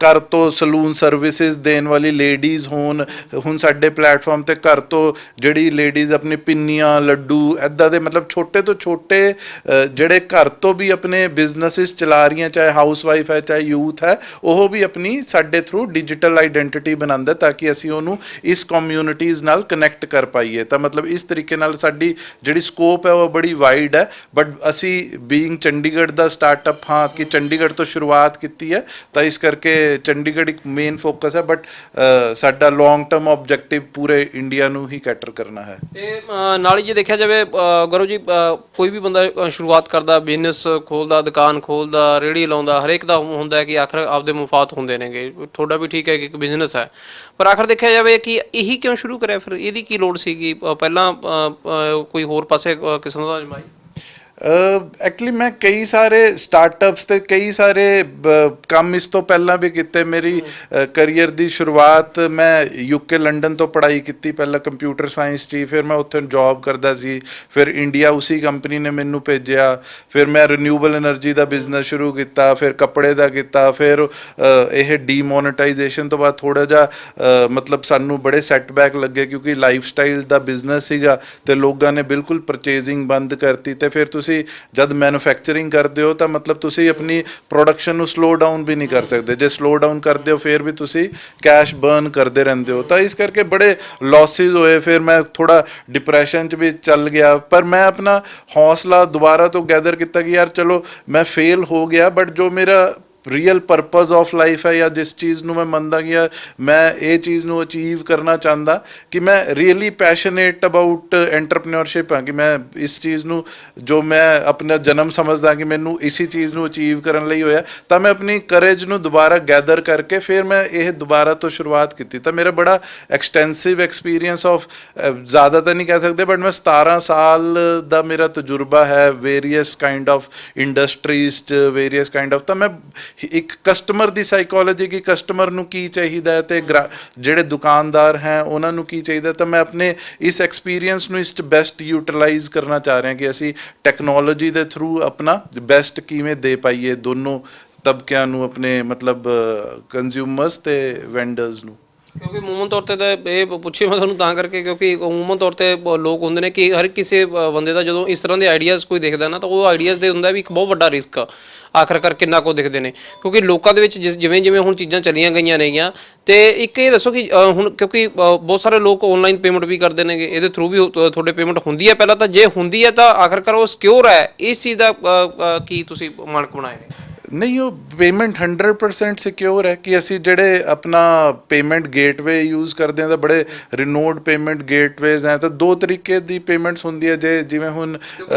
ਘਰ ਤੋਂ ਸਲੂਨ ਸਰਵਿਸਿਜ਼ ਦੇਣ ਵਾਲੀ ਲੇਡੀਜ਼ ਹੋਣ, ਹੁਣ ਸਾਡੇ ਪਲੇਟਫਾਰਮ ਤੇ ਘਰ ਤੋਂ ਜਿਹੜੀ ਲੇਡੀਜ਼ ਆਪਣੀ ਪਿੰਨੀਆਂ, ਲੱਡੂ ਇੱਦਾਂ ਦੇ ਮਤਲਬ ਛੋਟੇ ਤੋਂ ਛੋਟੇ ਜਿਹੜੇ ਘਰ ਤੋਂ ਵੀ ਆਪਣੇ ਬਿਜ਼ਨਸਿਸ ਚਲਾ ਰਹੀਆਂ, ਚਾਹੇ ਹਾਊਸ ਵਾਈਫ ਹੈ ਚਾਹੇ ਯੂਥ ਹੈ, ਉਹ ਵੀ ਆਪਣੀ ਸਾਡੇ ਥਰੂ ਡਿਜੀਟਲ ਆਈਡੈਂਟੀਟੀ ਬਣਾਉਂਦਾ ਤਾਂ ਕਿ ਅਸੀਂ ਉਹਨੂੰ ਇਸ ਕਮਿਊਨਿਟੀਜ਼ ਨਾਲ ਕਨੈਕਟ ਕਰ ਪਾਈਏ। ਤਾਂ ਮਤਲਬ ਇਸ ਤਰੀਕੇ ਨਾਲ ਸਾਡੀ ਜਿਹੜੀ ਸਕੋਪ ਹੈ ਉਹ ਬੜੀ ਵਾਈਡ ਹੈ। ਬਟ ਅਸੀਂ ਬੀਇੰਗ ਚੰਡੀਗੜ੍ਹ ਦਾ ਸਟਾਰਟਅਪ ਹਾਂ, ਕਿ ਚੰਡੀਗੜ੍ਹ ਤੋਂ ਸ਼ੁਰੂਆਤ ਕੀਤੀ ਹੈ ਤਾਂ ਇਸ ਕਰਕੇ ਚੰਡੀਗੜ੍ਹ ਇੱਕ ਮੇਨ ਫੋਕਸ ਹੈ। ਬਟ ਸਾਡਾ ਲੌਂਗ ਟਰਮ ਆਬਜੈਕਟਿਵ ਪੂਰੇ ਇੰਡੀਆ ਨੂੰ ਹੀ ਕੈਟਰ ਕਰਨਾ ਹੈ। ਤੇ ਨਾਲ ਹੀ ਜੇ ਦੇਖਿਆ ਜਾਵੇ ਗੌਰਵ ਜੀ, ਕੋਈ ਵੀ ਬੰਦਾ ਸ਼ੁਰੂਆਤ ਕਰਦਾ, ਬਿਜ਼ਨਸ ਖੋਲਦਾ, ਦੁਕਾਨ ਖੋਲਦਾ, ਰੇਹੜੀ ਲਾਉਂਦਾ, ਹਰੇਕ ਦਾ ਹੁੰਦਾ ਹੈ ਕਿ ਆਖਰ ਆਪਦੇ ਮੁਫਾਦ ਹੁੰਦੇ ਨੇਗੇ। ਤੁਹਾਡਾ ਵੀ ਠੀਕ ਹੈ ਕਿ ਇੱਕ ਬਿਜ਼ਨਸ ਹੈ, ਪਰ ਆਖਰ ਦੇਖਿਆ ਜਾਵੇ ਕਿ ਇਹੀ ਕਿਉਂ ਸ਼ੁਰੂ ਕਰਿਆ, ਫਿਰ ਇਹਦੀ ਕੀ ਲੋੜ ਸੀਗੀ ਪਹਿਲਾਂ ਕੋਈ ਹੋਰ ਪਾਸੇ ਕਿਸਮ ਦਾ ਅਜਮਾਈ? ਐਕਚੁਅਲੀ ਮੈਂ ਕਈ ਸਾਰੇ ਸਟਾਰਟਅਪਸ ਤੇ ਕਈ ਸਾਰੇ ਕੰਮ ਇਸ ਤੋਂ ਪਹਿਲਾਂ ਵੀ ਕੀਤੇ। ਮੇਰੀ ਕਰੀਅਰ ਦੀ ਸ਼ੁਰੂਆਤ ਮੈਂ UK ਲੰਡਨ ਤੋਂ ਪੜ੍ਹਾਈ ਕੀਤੀ, ਪਹਿਲਾਂ ਕੰਪਿਊਟਰ ਸਾਇੰਸ 'ਚ, ਫਿਰ ਮੈਂ ਉੱਥੇ ਜੌਬ ਕਰਦਾ ਸੀ, ਫਿਰ ਇੰਡੀਆ ਉਸੀ ਕੰਪਨੀ ਨੇ ਮੈਨੂੰ ਭੇਜਿਆ, ਫਿਰ ਮੈਂ ਰੀਨਿਊਏਬਲ એનર્ਜੀ ਦਾ ਬਿਜ਼ਨਸ ਸ਼ੁਰੂ ਕੀਤਾ, ਫਿਰ ਕੱਪੜੇ ਦਾ ਕੀਤਾ, ਫਿਰ ਇਹ ਡੀਮੋਨੇਟਾਈਜੇਸ਼ਨ ਤੋਂ ਬਾਅਦ ਥੋੜ੍ਹਾ ਜਿਹਾ ਮਤਲਬ ਸਾਨੂੰ ਬੜੇ ਸੈਟਬੈਕ ਲੱਗੇ ਕਿਉਂਕਿ ਲਾਈਫ ਸਟਾਈਲ ਦਾ ਬਿਜ਼ਨਸ ਸੀਗਾ ਤੇ ਲੋਕਾਂ ਨੇ ਬਿਲਕੁਲ ਪਰਚੇਜ਼ਿੰਗ ਬੰਦ ਕਰਤੀ। ਤੇ ਫਿਰ ਤੁਸੀਂ ਜਦ ਮੈਨੂਫੈਕਚਰਿੰਗ ਕਰਦੇ ਹੋ ਤਾਂ ਮਤਲਬ ਤੁਸੀਂ ਆਪਣੀ ਪ੍ਰੋਡਕਸ਼ਨ ਨੂੰ ਸਲੋ ਡਾਊਨ ਵੀ ਨਹੀਂ ਕਰ ਸਕਦੇ, ਜੇ ਸਲੋ ਡਾਊਨ ਕਰਦੇ ਹੋ ਫਿਰ ਵੀ ਤੁਸੀਂ ਕੈਸ਼ ਬਰਨ ਕਰਦੇ ਰਹਿੰਦੇ ਹੋ, ਤਾਂ ਇਸ ਕਰਕੇ ਬੜੇ ਲਾਸਿਸ ਹੋਏ। ਫਿਰ ਮੈਂ ਥੋੜਾ ਡਿਪਰੈਸ਼ਨ 'ਚ ਵੀ ਚੱਲ ਗਿਆ, ਪਰ ਮੈਂ ਆਪਣਾ ਹੌਸਲਾ ਦੁਬਾਰਾ ਤੋਂ ਗੈਦਰ ਕੀਤਾ ਕਿ ਯਾਰ ਚਲੋ ਮੈਂ ਫੇਲ ਹੋ ਗਿਆ, ਬਟ ਜੋ ਮੇਰਾ ਰੀਅਲ ਪਰਪਸ ਆਫ ਲਾਈਫ ਹੈ ਜਾਂ ਜਿਸ ਚੀਜ਼ ਨੂੰ ਮੈਂ ਮੰਨਦਾ ਕਿ ਯਾਰ ਮੈਂ ਇਹ ਚੀਜ਼ ਨੂੰ ਅਚੀਵ ਕਰਨਾ ਚਾਹੁੰਦਾ, ਕਿ ਮੈਂ ਰੀਅਲੀ ਪੈਸ਼ਨੇਟ ਅਬਾਊਟ ਐਂਟਰਪ੍ਰੈਨਿਓਰਸ਼ਿਪ ਹਾਂ, ਕਿ ਮੈਂ ਇਸ ਚੀਜ਼ ਨੂੰ ਜੋ ਮੈਂ ਆਪਣਾ ਜਨਮ ਸਮਝਦਾ ਕਿ ਮੈਨੂੰ ਇਸੀ ਚੀਜ਼ ਨੂੰ ਅਚੀਵ ਕਰਨ ਲਈ ਹੋਇਆ, ਤਾਂ ਮੈਂ ਆਪਣੀ ਕਰੇਜ ਨੂੰ ਦੁਬਾਰਾ ਗੈਦਰ ਕਰਕੇ ਫਿਰ ਮੈਂ ਇਹ ਦੁਬਾਰਾ ਤੋਂ ਸ਼ੁਰੂਆਤ ਕੀਤੀ। ਤਾਂ ਮੇਰਾ ਬੜਾ ਐਕਸਟੈਂਸਿਵ ਐਕਸਪੀਰੀਅੰਸ ਆਫ, ਜ਼ਿਆਦਾ ਤਾਂ ਨਹੀਂ ਕਹਿ ਸਕਦੇ ਬਟ ਮੈਂ 17 ਸਾਲ ਦਾ ਮੇਰਾ ਤਜਰਬਾ ਹੈ ਵੇਰੀਅਸ ਕਾਈਂਡ ਆਫ ਇੰਡਸਟਰੀਜ਼ 'ਚ, ਵੇਰੀਅਸ ਕਾਈਂਡ ਆਫ। ਤਾਂ ਮੈਂ ਇੱਕ ਕਸਟਮਰ ਦੀ ਸਾਈਕੋਲੋਜੀ, ਕਿ ਕਸਟਮਰ ਨੂੰ ਕੀ ਚਾਹੀਦਾ ਹੈ ਤੇ ਜਿਹੜੇ ਦੁਕਾਨਦਾਰ ਹੈ ਉਹਨਾਂ ਨੂੰ ਕੀ ਚਾਹੀਦਾ, ਤਾਂ ਮੈਂ ਆਪਣੇ ਇਸ ਐਕਸਪੀਰੀਅੰਸ ਨੂੰ ਇਸ 'ਚ ਬੈਸਟ ਯੂਟਿਲਾਈਜ਼ ਕਰਨਾ ਚਾਹ ਰਿਹਾ ਕਿ ਅਸੀਂ ਟੈਕਨੋਲੋਜੀ ਦੇ ਥਰੂ ਆਪਣਾ ਬੈਸਟ ਕਿਵੇਂ ਦੇ ਪਾਈਏ ਦੋਨੋਂ ਤਬਕਿਆਂ ਨੂੰ, ਆਪਣੇ ਮਤਲਬ ਕੰਜ਼ਿਊਮਰਸ ਤੇ ਵੈਂਡਰਸ ਨੂੰ। ਕਿਉਂਕਿ ਅਮੂਮਨ ਤੌਰ ਤੇ ਤਾਂ ਇਹ ਪੁੱਛੇ ਮੈਂ ਤੁਹਾਨੂੰ ਤਾਂ ਕਰਕੇ, ਕਿਉਂਕਿ ਅਮੂਮਨ ਤੌਰ ਤੇ ਲੋਕ ਹੁੰਦੇ ਨੇ ਕਿ ਹਰ ਕਿਸੇ ਬੰਦੇ ਦਾ ਜਦੋਂ ਇਸ ਤਰ੍ਹਾਂ ਦੇ ਆਈਡੀਆਜ਼ ਕੋਈ ਦੇਖਦਾ ਨਾ ਤਾਂ ਉਹ ਆਈਡੀਆਜ਼ ਦੇ ਹੁੰਦਾ ਵੀ ਇੱਕ ਬਹੁਤ ਵੱਡਾ ਰਿਸਕ ਆ ਆਖਰਕਾਰ ਕਿੰਨਾ ਕੁ ਦਿਖਦੇ ਨੇ, ਕਿਉਂਕਿ ਲੋਕਾਂ ਦੇ ਵਿੱਚ ਜਿਵੇਂ ਜਿਵੇਂ ਹੁਣ ਚੀਜ਼ਾਂ ਚੱਲੀਆਂ ਗਈਆਂ ਨੇਗੀਆਂ। ਤੇ ਇੱਕ ਇਹ ਦੱਸੋ ਕਿ ਹੁਣ ਕਿਉਂਕਿ ਬਹੁਤ ਸਾਰੇ ਲੋਕ ਆਨਲਾਈਨ ਪੇਮੈਂਟ ਵੀ ਕਰਦੇ ਨੇਗੇ, ਇਹਦੇ ਥਰੂ ਵੀ ਤੁਹਾਡੇ ਪੇਮੈਂਟ ਹੁੰਦੀ ਹੈ ਪਹਿਲਾਂ ਤਾਂ, ਜੇ ਹੁੰਦੀ ਹੈ ਤਾਂ ਆਖਰਕਾਰ ਉਹ ਸਿਕਿਉਰ ਹੈ, ਇਸ ਚੀਜ਼ ਦਾ ਕੀ ਤੁਸੀਂ ਮਾਨਕ ਬਣਾਏ ਨੇ? ਨਹੀਂ, ਉਹ ਪੇਮੈਂਟ 100% ਸਿਕਿਉਰ ਹੈ ਕਿ ਅਸੀਂ ਜਿਹੜੇ ਆਪਣਾ ਪੇਮੈਂਟ ਗੇਟਵੇ ਯੂਜ਼ ਕਰਦੇ ਹਾਂ ਤਾਂ ਬੜੇ ਰਿਨੋਡ ਪੇਮੈਂਟ ਗੇਟਵੇਜ਼ ਹੈ। ਤਾਂ ਦੋ ਤਰੀਕੇ ਦੀ ਪੇਮੈਂਟਸ ਹੁੰਦੀ ਹੈ, ਜੇ ਜਿਵੇਂ ਹੁਣ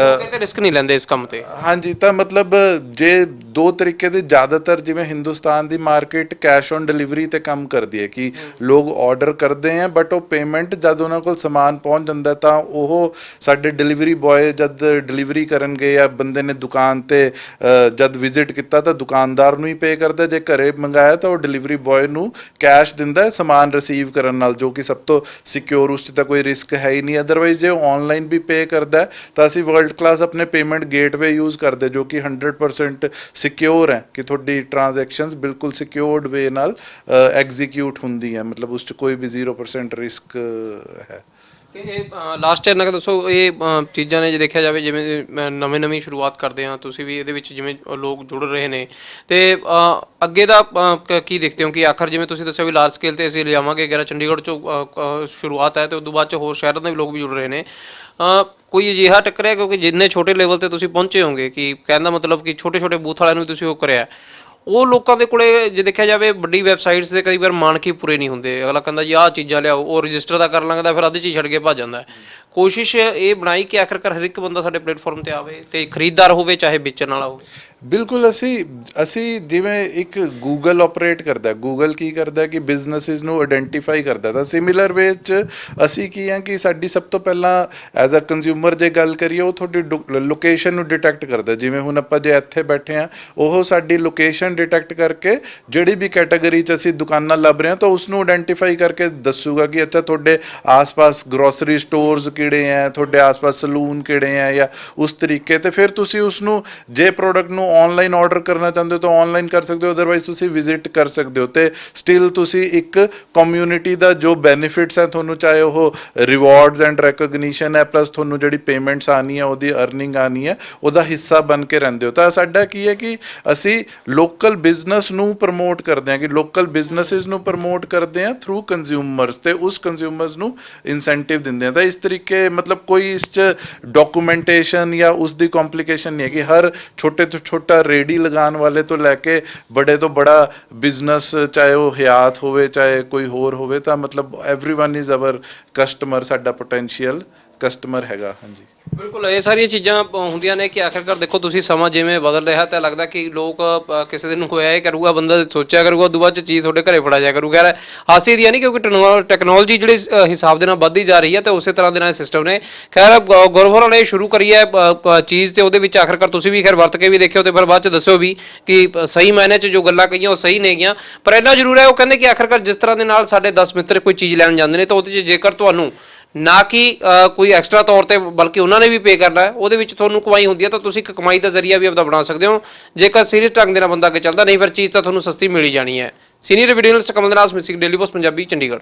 ਰਿਸਕ ਨਹੀਂ ਲੈਂਦੇ ਇਸ ਕੰਮ ਤੇ। ਹਾਂਜੀ, ਤਾਂ ਮਤਲਬ ਜੇ ਦੋ ਤਰੀਕੇ ਦੇ, ਜ਼ਿਆਦਾਤਰ ਜਿਵੇਂ ਹਿੰਦੁਸਤਾਨ ਦੀ ਮਾਰਕੀਟ ਕੈਸ਼ ਔਨ ਡਿਲੀਵਰੀ ਤੇ ਕੰਮ ਕਰਦੀ ਹੈ ਕਿ ਲੋਕ ਆਰਡਰ ਕਰਦੇ ਆ ਬਟ ਉਹ ਪੇਮੈਂਟ ਜਦ ਉਹਨਾਂ ਕੋਲ ਸਮਾਨ ਪਹੁੰਚ ਜਾਂਦਾ ਤਾਂ ਉਹ ਸਾਡੇ ਡਿਲੀਵਰੀ ਬॉय ਜਦ ਡਿਲੀਵਰੀ ਕਰਨਗੇ ਜਾਂ ਬੰਦੇ ਨੇ ਦੁਕਾਨ ਤੇ ਜਦ ਵਿਜ਼ਿਟ ਕੀਤਾ ਤਾਂ ਦੁਕਾਨਦਾਰ ਦੁਕਾਨਦਾਰ ਨੂੰ ਹੀ ਪੇ ਕਰਦਾ, ਜੇ ਘਰੇ ਮੰਗਾਇਆ ਤਾਂ ਉਹ ਡਿਲੀਵਰੀ ਬॉय ਨੂੰ ਕੈਸ਼ ਦਿੰਦਾ ਹੈ ਸਮਾਨ ਰਿਸੀਵ ਕਰਨ ਨਾਲ, ਜੋ ਕਿ ਸਭ ਤੋਂ ਸਿਕਿਉਰ, ਉਸ 'ਚ ਤਾਂ ਕੋਈ ਰਿਸਕ ਹੈ ਹੀ ਨਹੀਂ। ਅਦਰਵਾਈਜ਼ ਜੇ ਆਨਲਾਈਨ ਵੀ ਪੇ ਕਰਦਾ ਹੈ ਤਾਂ ਅਸੀਂ ਵਰਲਡ ਕਲਾਸ ਆਪਣੇ ਪੇਮੈਂਟ ਗੇਟਵੇ ਯੂਜ਼ ਕਰਦੇ, ਜੋ ਕਿ 100% ਸਿਕਿਉਰ ਹੈ, ਕਿ ਤੁਹਾਡੀ ਟ੍ਰਾਂਜੈਕਸ਼ਨਸ ਬਿਲਕੁਲ ਸਿਕਿਉਰਡ ਵੇ ਨਾਲ ਐਗਜ਼ੀਕਿਊਟ ਹੁੰਦੀ ਹੈ, ਮਤਲਬ ਉਸ 'ਚ ਕੋਈ ਵੀ 0% ਰਿਸਕ ਹੈ। ਇਹ ਲਾਸਟ ਇਹਨਾਂ ਦੱਸੋ, ਇਹ ਚੀਜ਼ਾਂ ਨੇ ਜੇ ਦੇਖਿਆ ਜਾਵੇ, ਜਿਵੇਂ ਨਵੀਂ ਸ਼ੁਰੂਆਤ ਕਰਦੇ ਆ ਤੁਸੀਂ ਵੀ ਇਹਦੇ ਵਿੱਚ, ਜਿਵੇਂ ਲੋਕ ਜੁੜ ਰਹੇ ਨੇ, ਤੇ ਅੱਗੇ ਦਾ ਕੀ ਦੇਖਦੇ ਹੋ ਕਿ ਆਖਰ ਜਿਵੇਂ ਤੁਸੀਂ ਦੱਸਿਆ ਵੀ ਲਾਰਜ ਸਕੇਲ ਤੇ ਅਸੀਂ ਲਿਆਵਾਂਗੇ, ਅਗਰ ਚੰਡੀਗੜ੍ਹ ਚੋਂ ਸ਼ੁਰੂਆਤ ਹੈ ਤੇ ਉਸ ਤੋਂ ਬਾਅਦ ਚ ਹੋਰ ਸ਼ਹਿਰਾਂ ਦੇ ਵੀ ਲੋਕ ਵੀ ਜੁੜ ਰਹੇ ਨੇ, ਕੋਈ ਅਜਿਹਾ ਟੱਕਰਿਆ ਕਿਉਂਕਿ ਜਿੰਨੇ ਛੋਟੇ ਲੈਵਲ ਤੇ ਤੁਸੀਂ ਪਹੁੰਚੇ ਹੋਗੇ, ਕਿ ਕਹਿਣ ਦਾ ਮਤਲਬ ਕਿ ਛੋਟੇ ਬੂਥ ਵਾਲਿਆਂ ਨੂੰ ਵੀ ਤੁਸੀਂ ਉਹ ਕਰਿਆ, ਉਹ ਲੋਕਾਂ ਦੇ ਕੋਲੇ ਜੇ ਦੇਖਿਆ ਜਾਵੇ ਵੱਡੀ ਵੈਬਸਾਈਟਸ ਦੇ ਕਈ ਵਾਰ ਮਾਨਕੀ ਪੂਰੇ ਨਹੀਂ ਹੁੰਦੇ, ਅਗਲਾ ਕਹਿੰਦਾ ਜੀ ਆਹ ਚੀਜ਼ਾਂ ਲਿਆਓ, ਉਹ ਰਜਿਸਟਰ ਦਾ ਕਰਨ ਲੱਗਦਾ, ਫਿਰ ਅੱਧ 'ਚ ਹੀ ਛੱਡ ਕੇ ਭੱਜ ਜਾਂਦਾ। ਕੋਸ਼ਿਸ਼ ਇਹ ਬਣਾਈ ਕਿ ਆਖਰਕਾਰ ਹਰ ਇੱਕ ਬੰਦਾ ਸਾਡੇ ਪਲੇਟਫਾਰਮ ਤੇ ਆਵੇ ਤੇ ਖਰੀਦਦਾਰ ਹੋਵੇ ਚਾਹੇ ਵੇਚਣ ਵਾਲਾ ਹੋਵੇ। ਬਿਲਕੁਲ, ਅਸੀਂ ਜਿਵੇਂ ਇੱਕ ਗੂਗਲ ਆਪਰੇਟ ਕਰਦਾ, ਗੂਗਲ ਕੀ ਕਰਦਾ ਕਿ ਬਿਜ਼ਨਸਿਸ ਨੂੰ ਆਇਡੈਂਟੀਫਾਈ ਕਰਦਾ, ਤਾਂ ਸਿਮਿਲਰ ਵੇ 'ਚ ਅਸੀਂ ਕੀ ਹਾਂ ਕਿ ਸਾਡੀ ਸਭ ਤੋਂ ਪਹਿਲਾਂ ਐਜ਼ ਅ ਕੰਜ਼ਿਊਮਰ ਜੇ ਗੱਲ ਕਰੀਏ, ਉਹ ਤੁਹਾਡੀ ਲੋਕੇਸ਼ਨ ਨੂੰ ਡਿਟੈਕਟ ਕਰਦਾ। ਜਿਵੇਂ ਹੁਣ ਆਪਾਂ ਜੇ ਇੱਥੇ ਬੈਠੇ ਹਾਂ, ਉਹ ਸਾਡੀ ਲੋਕੇਸ਼ਨ ਡਿਟੈਕਟ ਕਰਕੇ ਜਿਹੜੀ ਵੀ ਕੈਟਾਗਰੀ 'ਚ ਅਸੀਂ ਦੁਕਾਨਾਂ ਲੱਭ ਰਹੇ ਹਾਂ ਤਾਂ ਉਸ ਨੂੰ ਆਇਡੈਂਟੀਫਾਈ ਕਰਕੇ ਦੱਸੂਗਾ ਕਿ ਅੱਛਾ ਤੁਹਾਡੇ ਆਸ-ਪਾਸ ਗਰੋਸਰੀ ਸਟੋਰਸ ਕਿਹੜੇ ਹੈ, ਤੁਹਾਡੇ ਆਸ-ਪਾਸ ਸਲੂਨ ਕਿਹੜੇ ਹੈ, ਜਾਂ ਉਸ ਤਰੀਕੇ। ਤੇ ਫਿਰ ਤੁਸੀਂ ਉਸ ਨੂੰ ਜੇ ਪ੍ਰੋਡਕਟ ਨੂੰ ਆਨਲਾਈਨ ਆਰਡਰ ਕਰਨਾ ਚਾਹੁੰਦੇ ਹੋ ਤਾਂ ਆਨਲਾਈਨ ਕਰ ਸਕਦੇ ਹੋ, ਅਦਰਵਾਈਜ਼ ਤੁਸੀਂ ਵਿਜ਼ਿਟ ਕਰ ਸਕਦੇ ਹੋ, ਤੇ ਸਟਿਲ ਤੁਸੀਂ ਇੱਕ ਕਮਿਊਨਿਟੀ ਦਾ ਜੋ ਬੈਨੀਫਿਟਸ ਹੈ ਤੁਹਾਨੂੰ, ਚਾਹੇ ਉਹ ਰਿਵਾਰਡਸ ਐਂਡ ਰੈਕਗਨੀਸ਼ਨ ਹੈ, ਪਲੱਸ ਤੁਹਾਨੂੰ ਜਿਹੜੀ ਪੇਮੈਂਟਸ ਆਉਣੀ ਹੈ, ਉਹਦੀ ਅਰਨਿੰਗ ਆਉਣੀ ਹੈ, ਉਹਦਾ ਹਿੱਸਾ ਬਣ ਕੇ ਰਹਿੰਦੇ ਹੋ। ਤਾਂ ਸਾਡਾ ਕੀ ਹੈ ਕਿ ਅਸੀਂ ਲੋਕਲ ਬਿਜ਼ਨਸ ਨੂੰ ਪ੍ਰਮੋਟ ਕਰਦੇ ਹਾਂ, ਕਿ ਲੋਕਲ ਬਿਜ਼ਨਸਿਸ ਨੂੰ ਪ੍ਰਮੋਟ ਕਰਦੇ ਹਾਂ ਥਰੂ ਕੰਜ਼ਿਊਮਰਸ, ਤੇ ਉਸ ਕੰਜ਼ਿਊਮਰਸ ਨੂੰ ਇਨਸੈਂਟਿਵ ਦਿੰਦੇ ਹਾਂ। ਤਾਂ ਇਸ ਤਰੀਕੇ ਮਤਲਬ ਕੋਈ ਇਸ 'ਚ ਡਾਕੂਮੈਂਟੇਸ਼ਨ ਜਾਂ ਉਸ ਦੀ ਕੰਪਲਿਕੇਸ਼ਨ ਨਹੀਂ ਹੈ, ਕਿ ਹਰ ਛੋਟੇ ਤੋਂ ਛੋਟਾ ਰੇੜੀ ਲਗਾਉਣ ਵਾਲੇ ਤੋਂ ਲੈ ਕੇ ਬੜੇ ਤੋਂ ਬੜਾ ਬਿਜ਼ਨਸ, ਚਾਹੇ ਉਹ ਹਯਾਤ ਹੋਵੇ ਚਾਹੇ ਕੋਈ ਹੋਰ ਹੋਵੇ, ਤਾਂ ਮਤਲਬ ਐਵਰੀਵਨ ਇਜ਼ ਆਵਰ ਕਸਟਮਰ, ਸਾਡਾ ਪੋਟੈਂਸ਼ੀਅਲ ਕਸਟਮਰ ਹੈਗਾ। ਹਾਂਜੀ, ਬਿਲਕੁਲ, ਇਹ ਸਾਰੀਆਂ ਚੀਜ਼ਾਂ ਹੁੰਦੀਆਂ ਨੇ ਕਿ ਆਖਿਰਕਾਰ ਦੇਖੋ ਤੁਸੀਂ ਸਮਾਂ ਜਿਵੇਂ ਬਦਲ ਰਿਹਾ ਤਾਂ ਲੱਗਦਾ ਕਿ ਲੋਕ ਕਿਸੇ ਦਿਨ ਹੋਇਆ ਇਹ ਕਰੂਗਾ, ਬੰਦਾ ਸੋਚਿਆ ਕਰੂਗਾ, ਉਦੋਂ ਬਾਅਦ 'ਚ ਚੀਜ਼ ਤੁਹਾਡੇ ਘਰੇ ਫੜਾ ਜਾਇਆ ਕਰੂ। ਖੈਰ ਹਾਸੇ ਦੀ ਨਹੀਂ, ਕਿਉਂਕਿ ਟੈਕਨੋਲੋਜੀ ਜਿਹੜੇ ਹਿਸਾਬ ਦੇ ਨਾਲ ਵੱਧਦੀ ਜਾ ਰਹੀ ਹੈ ਤੇ ਉਸੇ ਤਰ੍ਹਾਂ ਦੇ ਨਾਲ ਸਿਸਟਮ ਨੇ। ਖੈਰ ਗੁਰਵਰ ਨੇ ਸ਼ੁਰੂ ਕਰੀ ਹੈ ਚੀਜ਼, ਤੇ ਉਹਦੇ ਵਿੱਚ ਆਖਿਰਕਾਰ ਤੁਸੀਂ ਵੀ ਖੈਰ ਵਰਤ ਕੇ ਵੀ ਦੇਖਿਓ, ਤੇ ਫਿਰ ਬਾਅਦ 'ਚ ਦੱਸਿਓ ਵੀ ਕਿ ਸਹੀ ਮਾਇਨੇ 'ਚ ਜੋ ਗੱਲਾਂ ਕਹੀਆਂ ਉਹ ਸਹੀ ਨਹੀਂ ਗੀਆਂ। ਪਰ ਇੰਨਾ ਜ਼ਰੂਰ ਹੈ, ਉਹ ਕਹਿੰਦੇ ਕਿ ਆਖਿਰਕਾਰ ਜਿਸ ਤਰ੍ਹਾਂ ਦੇ ਨਾਲ ਸਾਡੇ 10 ਮਿੱਤਰ ਕੋਈ ਚੀਜ਼ ਲੈਣ ਜਾਂਦੇ ਨੇ ਤਾਂ ਉਹਦੇ 'ਚ ਜੇਕਰ ਤੁਹਾਨੂੰ ਨਾ ਕਿ ਕੋਈ ਐਕਸਟਰਾ ਤੌਰ ਤੇ ਬਲਕਿ ਉਹਨਾਂ ਨੇ ਵੀ ਪੇ ਕਰਨਾ ਹੈ, ਉਹਦੇ ਵਿੱਚ ਤੁਹਾਨੂੰ ਕਮਾਈ ਹੁੰਦੀ ਹੈ, ਤਾਂ ਤੁਸੀਂ ਇੱਕ ਕਮਾਈ ਦਾ ਜ਼ਰੀਆ ਵੀ ਆਪਦਾ ਬਣਾ ਸਕਦੇ ਹੋ ਜੇਕਰ ਸੀਰੀਅਸ ਢੰਗ ਦੇ ਨਾਲ ਬੰਦਾ ਅੱਗੇ ਚੱਲਦਾ, ਨਹੀਂ ਫਿਰ ਚੀਜ਼ ਤਾਂ ਤੁਹਾਨੂੰ ਸਸਤੀ ਮਿਲ ਹੀ ਜਾਣੀ ਹੈ। Senior video journalist Kamal Nath, missing Daily Post Punjabi, Chandigarh.